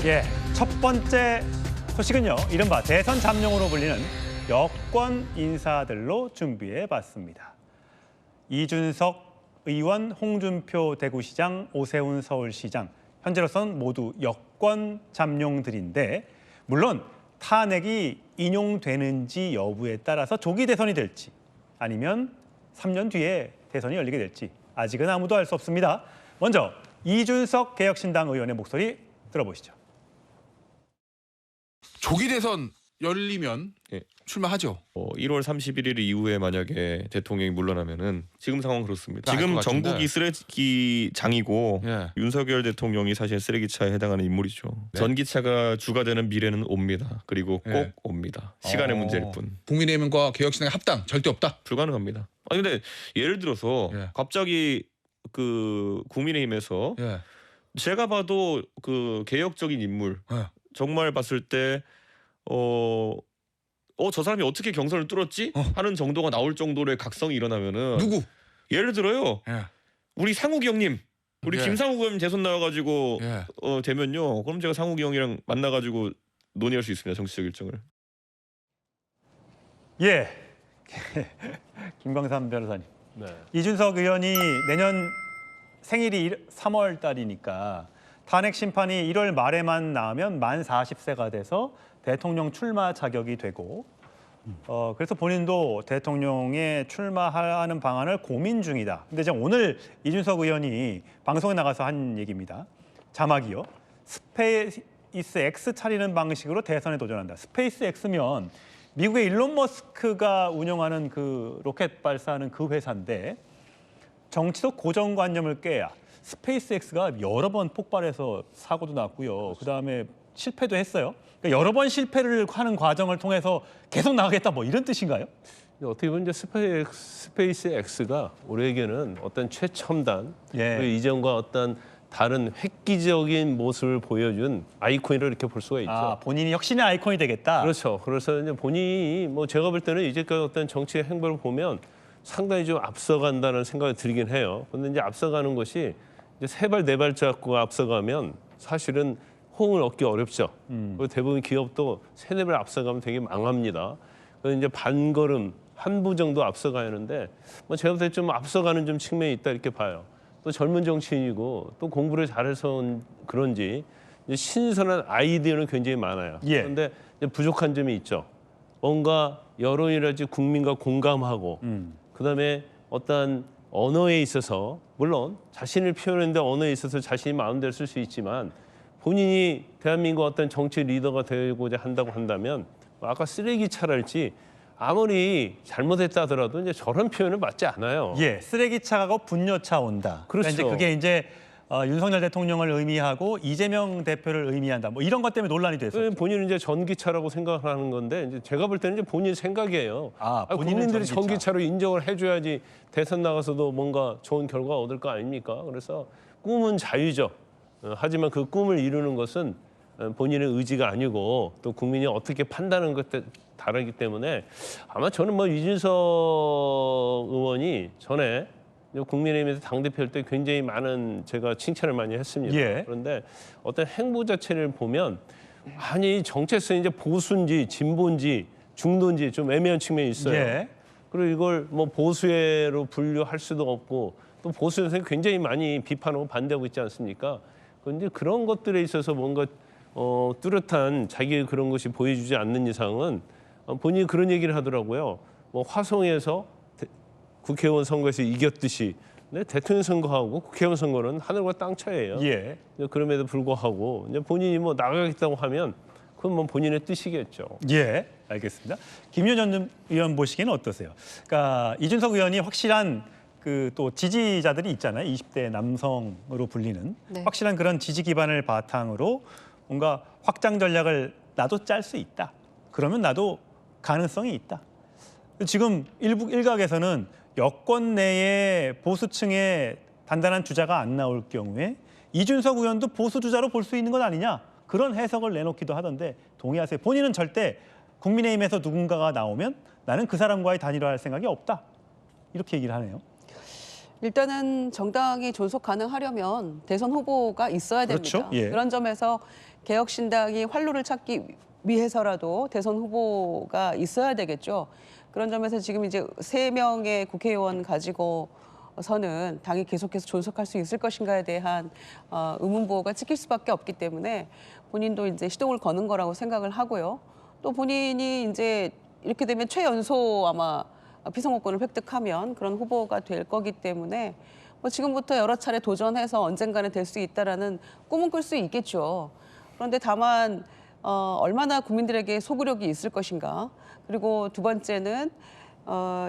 예, 첫 번째 소식은요. 이른바 대선 잠룡으로 불리는 여권 인사들로 준비해봤습니다. 이준석 의원, 홍준표 대구시장, 오세훈 서울시장, 현재로선 모두 여권 잠룡들인데 물론 탄핵이 인용되는지 여부에 따라서 조기 대선이 될지 아니면 3년 뒤에 대선이 열리게 될지 아직은 아무도 알 수 없습니다. 먼저 이준석 개혁신당 의원의 목소리 들어보시죠. 조기 대선 열리면 출마하죠. 1월 31일 이후에 만약에 대통령이 물러나면은 지금 상황 그렇습니다. 지금 전국이 쓰레기장이고 윤석열 대통령이 사실 쓰레기차에 해당하는 인물이죠. 네. 전기차가 주가 되는 미래는 옵니다. 그리고 꼭 옵니다. 시간의 문제일 뿐. 국민의힘과 개혁신당의 합당 절대 없다. 불가능합니다. 아니 근데 예를 들어서 갑자기 그 국민의힘에서 제가 봐도 그 개혁적인 인물 정말 봤을 때 저 사람이 어떻게 경선을 뚫었지? 하는 정도가 나올 정도의 각성이 일어나면은 누구? 예를 들어요. 우리 상욱이 형님, 우리 김상욱 의원 대선 나와가지고 되면요. 그럼 제가 상욱이 형이랑 만나가지고 논의할 수 있습니다. 정치적 일정을. 예, 김광삼 변호사님. 네. 이준석 의원이 내년 생일이 3월 달이니까 탄핵 심판이 1월 말에만 나오면 만 40세가 돼서 대통령 출마 자격이 되고 그래서 본인도 대통령에 출마하는 방안을 고민 중이다. 근데 지금 오늘 이준석 의원이 방송에 나가서 한 얘기입니다. 자막이요. 스페이스 X 차리는 방식으로 대선에 도전한다. 스페이스 X면 미국의 일론 머스크가 운영하는 그 로켓 발사하는 그 회사인데 정치적 고정관념을 깨야 스페이스 X가 여러 번 폭발해서 사고도 났고요. 그다음에 실패도 했어요. 그러니까 여러 번 실패를 하는 과정을 통해서 계속 나가겠다 뭐 이런 뜻인가요? 어떻게 보면 이제 스페이스 X가 우리에게는 어떤 최첨단 그리고 이전과 어떤 다른 획기적인 모습을 보여준 아이콘이라고 이렇게 볼 수가 있죠. 아, 본인이 혁신의 아이콘이 되겠다. 그렇죠. 그래서 이제 본인이 뭐 제가 볼 때는 이제까지 어떤 정치의 행보를 보면 상당히 좀 앞서간다는 생각이 들긴 해요. 그런데 이제 앞서가는 것이 이제 세 발 네 발자국 앞서가면 사실은 호응을 얻기 어렵죠. 그리고 대부분 기업도 세네 발 앞서가면 되게 망합니다. 그래서 이제 반걸음 한 부 정도 앞서가야 하는데 뭐 제가 볼 때 좀 앞서가는 좀 측면이 있다 이렇게 봐요. 또 젊은 정치인이고 또 공부를 잘해서 그런지 이제 신선한 아이디어는 굉장히 많아요. 그런데 이제 부족한 점이 있죠. 뭔가 여론이라든지 국민과 공감하고 그다음에 어떤 언어에 있어서 물론 자신을 표현하는데 언어에 있어서 자신이 마음대로 쓸 수 있지만 본인이 대한민국 어떤 정치 리더가 되고자 한다고 한다면 아까 쓰레기차랄지 아무리 잘못했다 하더라도 이제 저런 표현은 맞지 않아요. 예, 쓰레기차 가고 분뇨차 온다. 그렇죠. 그러니까 이제 그게 이제 윤석열 대통령을 의미하고 이재명 대표를 의미한다. 뭐 이런 것 때문에 논란이 됐었죠. 본인은 이제 전기차라고 생각하는 건데 이제 제가 볼 때는 이제 본인 생각이에요. 국민들이 전기차로 인정을 해줘야지 대선 나가서도 뭔가 좋은 결과 얻을 거 아닙니까? 그래서 꿈은 자유죠. 하지만 그 꿈을 이루는 것은 본인의 의지가 아니고 또 국민이 어떻게 판단하는 것에 다르기 때문에 아마 저는 뭐 이준석 의원이 전에 국민의힘에서 당대표일 때 굉장히 많은 제가 칭찬을 많이 했습니다. 그런데 어떤 행보 자체를 보면 아니 정체성이 이제 보수인지 진보인지 중도인지 좀 애매한 측면이 있어요. 그리고 이걸 뭐 보수로 분류할 수도 없고 또 보수에서 굉장히 많이 비판하고 반대하고 있지 않습니까? 그런데 그런 것들에 있어서 뭔가 뚜렷한 자기의 그런 것이 보여주지 않는 이상은 본인이 그런 얘기를 하더라고요. 뭐 화성에서 국회의원 선거에서 이겼듯이 대통령 선거하고 국회의원 선거는 하늘과 땅 차이예요. 그럼에도 불구하고 이제 본인이 뭐 나가겠다고 하면 그건 뭐 본인의 뜻이겠죠. 예, 알겠습니다. 김윤현 의원 보시기에는 어떠세요? 그러니까 이준석 의원이 확실한 그 또 지지자들이 있잖아요. 20대 남성으로 불리는 확실한 그런 지지 기반을 바탕으로 뭔가 확장 전략을 나도 짤 수 있다. 그러면 나도 가능성이 있다. 지금 일각에서는 여권 내에 보수층의 단단한 주자가 안 나올 경우에 이준석 의원도 보수 주자로 볼 수 있는 것 아니냐. 그런 해석을 내놓기도 하던데 동의하세요? 본인은 절대 국민의힘에서 누군가가 나오면 나는 그 사람과의 단일화할 생각이 없다. 이렇게 얘기를 하네요. 일단은 정당이 존속 가능하려면 대선 후보가 있어야 됩니다. 그렇죠. 예. 그런 점에서 개혁신당이 활로를 찾기 위해서라도 대선 후보가 있어야 되겠죠. 그런 점에서 지금 이제 3명의 국회의원 가지고서는 당이 계속해서 존속할 수 있을 것인가에 대한 의문부호가 찍힐 수밖에 없기 때문에 본인도 이제 시동을 거는 거라고 생각을 하고요. 또 본인이 이제 이렇게 되면 최연소 아마 피선거권을 획득하면 그런 후보가 될 거기 때문에 뭐 지금부터 여러 차례 도전해서 언젠가는 될 수 있다라는 꿈은 꿀 수 있겠죠. 그런데 다만 얼마나 국민들에게 소구력이 있을 것인가. 그리고 두 번째는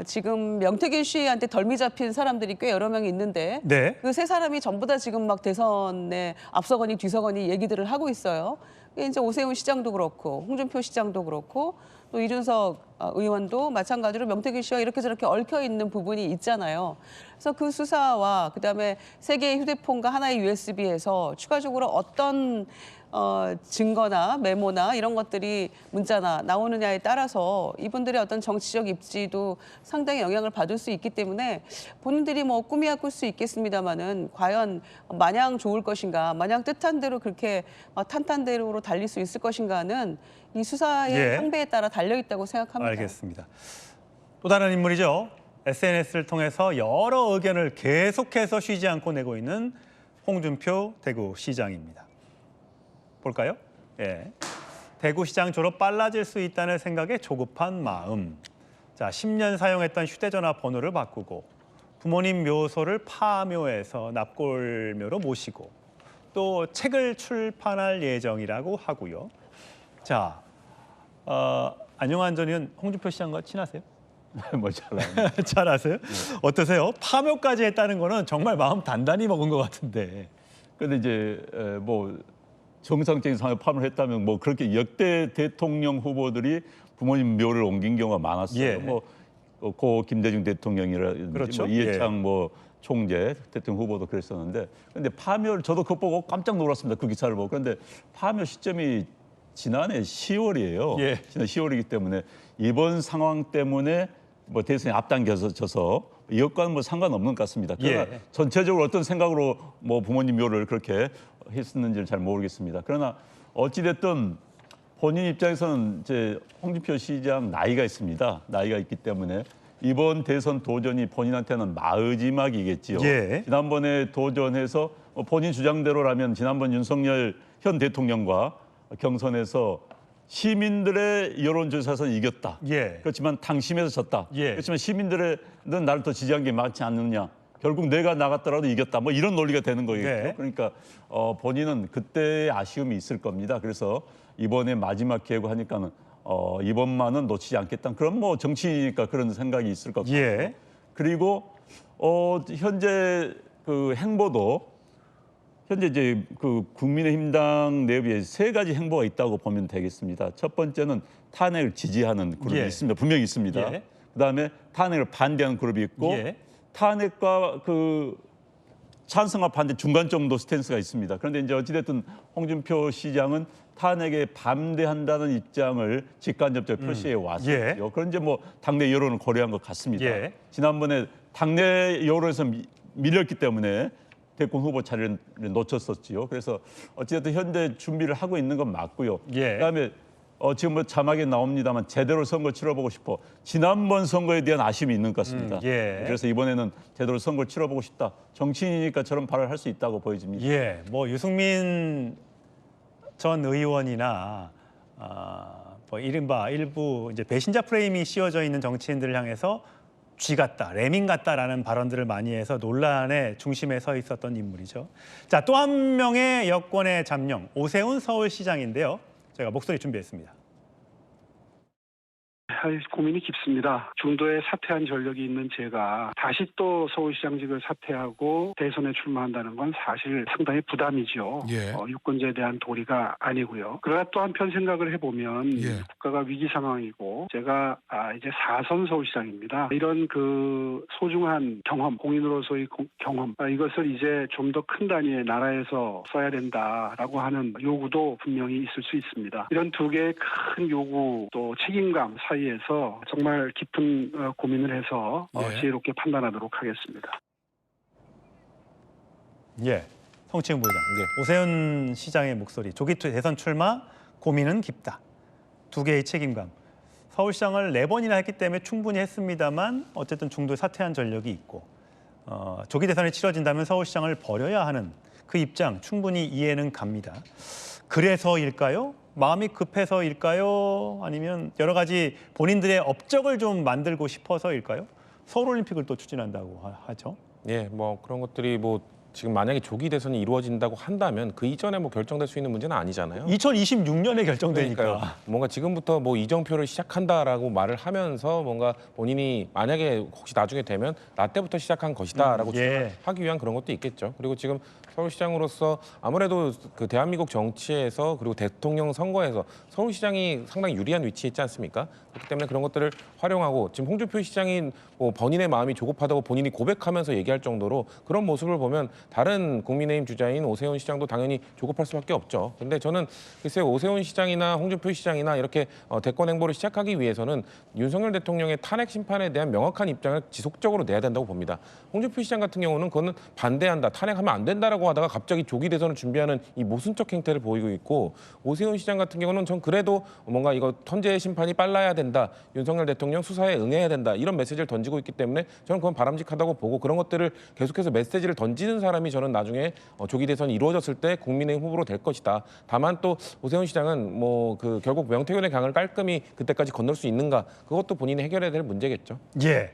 지금 명태균 씨한테 덜미 잡힌 사람들이 꽤 여러 명이 있는데 네. 그 3사람이 전부 다 지금 막 대선에 앞서거니 뒤서거니 얘기들을 하고 있어요. 이제 오세훈 시장도 그렇고 홍준표 시장도 그렇고 또 이준석 의원도 마찬가지로 명태균 씨와 이렇게 저렇게 얽혀 있는 부분이 있잖아요. 그래서 그 수사와 그다음에 세 개의 휴대폰과 하나의 USB에서 추가적으로 어떤 증거나 메모나 이런 것들이 문자나 나오느냐에 따라서 이분들의 어떤 정치적 입지도 상당히 영향을 받을 수 있기 때문에 본인들이 뭐 꿈이야 꿀 수 있겠습니다마는 과연 마냥 좋을 것인가, 마냥 뜻한 대로 그렇게 탄탄대로로 달릴 수 있을 것인가는 이 수사의 예. 향배에 따라 달려 있다고 생각합니다. 알겠습니다. 또 다른 인물이죠. SNS를 통해서 여러 의견을 계속해서 쉬지 않고 내고 있는 홍준표 대구시장입니다. 볼까요? 예. 대구시장 졸업 빨라질 수 있다는 생각에 조급한 마음. 자, 10년 사용했던 휴대전화 번호를 바꾸고 부모님 묘소를 파묘해서 납골묘로 모시고 또 책을 출판할 예정이라고 하고요. 자, 안용환 전 의원 홍준표 시장과 친하세요? 뭐 잘나요. 잘 아세요? 어떠세요? 파묘까지 했다는 거는 정말 마음 단단히 먹은 것 같은데. 근데 이제 뭐 정상적인 상황에 파묘를 했다면 뭐 그렇게 역대 대통령 후보들이 부모님 묘를 옮긴 경우가 많았어요. 예. 뭐 고 김대중 대통령이라든지 그렇죠. 뭐 이해창 뭐 총재 대통령 후보도 그랬었는데, 근데 파묘를 저도 그거 보고 깜짝 놀랐습니다. 그 기사를 보고. 그런데 파묘 시점이 지난해 10월이에요. 예. 지난 10월이기 때문에 이번 상황 때문에 뭐 대선에 앞당겨져서 이것과는 뭐 상관없는 것 같습니다. 그러나 예. 전체적으로 어떤 생각으로 뭐 부모님 묘를 그렇게 했었는지를 잘 모르겠습니다. 그러나 어찌됐든 본인 입장에서는 이제 홍준표 시장 나이가 있습니다. 나이가 있기 때문에 이번 대선 도전이 본인한테는 마지막이겠지요. 예. 지난번에 도전해서 본인 주장대로라면 지난번 윤석열 현 대통령과 경선에서 시민들의 여론조사에서 이겼다. 예. 그렇지만 당심에서 졌다. 예. 그렇지만 시민들은 나를 더 지지한 게 많지 않느냐. 결국 내가 나갔더라도 이겼다. 뭐 이런 논리가 되는 거겠죠. 네. 그러니까 본인은 그때의 아쉬움이 있을 겁니다. 그래서 이번에 마지막 기회고 하니까는 이번만은 놓치지 않겠다. 그럼 뭐 정치니까 그런 생각이 있을 것 같고. 예. 그리고 현재 그 행보도 현재 이제 그 국민의힘당 내부에 3가지 행보가 있다고 보면 되겠습니다. 첫 번째는 탄핵을 지지하는 그룹이 예. 있습니다. 분명히 있습니다. 예. 그다음에 탄핵을 반대하는 그룹이 있고 예. 탄핵과 그 찬성과 반대 중간 정도 스탠스가 있습니다. 그런데 이제 어찌됐든 홍준표 시장은 탄핵에 반대한다는 입장을 직간접적으로 표시해 왔었죠. 예. 그런 이제 뭐 당내 여론을 고려한 것 같습니다. 예. 지난번에 당내 여론에서 밀렸기 때문에 대권 후보 자리를 놓쳤었지요. 그래서 어찌됐든 현재 준비를 하고 있는 건 맞고요. 예. 그다음에 지금 뭐 자막에 나옵니다만 제대로 선거 치러보고 싶어. 지난번 선거에 대한 아쉬움이 있는 것 같습니다. 예. 그래서 이번에는 제대로 선거를 치러보고 싶다. 정치인이니까 저런 발언을 할 수 있다고 보여집니다. 예, 뭐 유승민 전 의원이나 뭐 이른바 일부 이제 배신자 프레임이 씌워져 있는 정치인들을 향해서 쥐 같다, 레밍 같다라는 발언들을 많이 해서 논란의 중심에 서 있었던 인물이죠. 자, 또 한 명의 여권의 잠룡 오세훈 서울시장인데요. 제가 목소리 준비했습니다. 고민이 깊습니다. 중도에 사퇴한 전력이 있는 제가 다시 또 서울시장직을 사퇴하고 대선에 출마한다는 건 사실 상당히 부담이죠. 예. 유권자에 대한 도리가 아니고요. 그러나 또 한편 생각을 해보면 예. 국가가 위기 상황이고 제가 이제 4선 서울시장입니다. 이런 그 소중한 경험, 공인으로서의 경험 이것을 이제 좀 더 큰 단위의 나라에서 써야 된다라고 하는 요구도 분명히 있을 수 있습니다. 이런 두 개의 큰 요구 또 책임감 사이에서 정말 깊은 고민을 해서 예. 지혜롭게 판단하도록 하겠습니다. 예, 성치은 부회장. 오세훈 시장의 목소리. 조기 대선 출마 고민은 깊다. 두 개의 책임감. 서울시장을 4번이나 했기 때문에 충분히 했습니다만 어쨌든 중도에 사퇴한 전력이 있고 조기 대선이 치러진다면 서울시장을 버려야 하는 그 입장 충분히 이해는 갑니다. 그래서일까요? 마음이 급해서일까요? 아니면 여러 가지 본인들의 업적을 좀 만들고 싶어서일까요? 서울올림픽을 또 추진한다고 하죠. 예, 뭐 그런 것들이 뭐 지금 만약에 조기 대선이 이루어진다고 한다면 그 이전에 뭐 결정될 수 있는 문제는 아니잖아요. 2026년에 결정되니까. 그러니까요. 뭔가 지금부터 뭐 이정표를 시작한다라고 말을 하면서 뭔가 본인이 만약에 혹시 나중에 되면 나 때부터 시작한 것이다라고 하기 위한 그런 것도 있겠죠. 그리고 지금 서울시장으로서 아무래도 그 대한민국 정치에서 그리고 대통령 선거에서 서울시장이 상당히 유리한 위치에 있지 않습니까? 그렇기 때문에 그런 것들을 활용하고 지금 홍준표 시장이 뭐 본인의 마음이 조급하다고 본인이 고백하면서 얘기할 정도로 그런 모습을 보면 다른 국민의힘 주자인 오세훈 시장도 당연히 조급할 수밖에 없죠. 근데 저는 글쎄요, 오세훈 시장이나 홍준표 시장이나 이렇게 대권 행보를 시작하기 위해서는 윤석열 대통령의 탄핵 심판에 대한 명확한 입장을 지속적으로 내야 된다고 봅니다. 홍준표 시장 같은 경우는 그거는 반대한다, 탄핵하면 안 된다라고 하다가 갑자기 조기 대선을 준비하는 이 모순적 행태를 보이고 있고, 오세훈 시장 같은 경우는 전 그래도 뭔가 이거 헌재 심판이 빨라야 된다, 윤석열 대통령 수사에 응해야 된다, 이런 메시지를 던지고 있기 때문에 저는 그건 바람직하다고 보고, 그런 것들을 계속해서 메시지를 던지는 사람이 저는 나중에 조기 대선이 이루어졌을 때 국민의힘 후보로 될 것이다. 다만 또 오세훈 시장은 뭐 그 결국 명태균의 강을 깔끔히 그때까지 건널 수 있는가, 그것도 본인이 해결해야 될 문제겠죠. 예.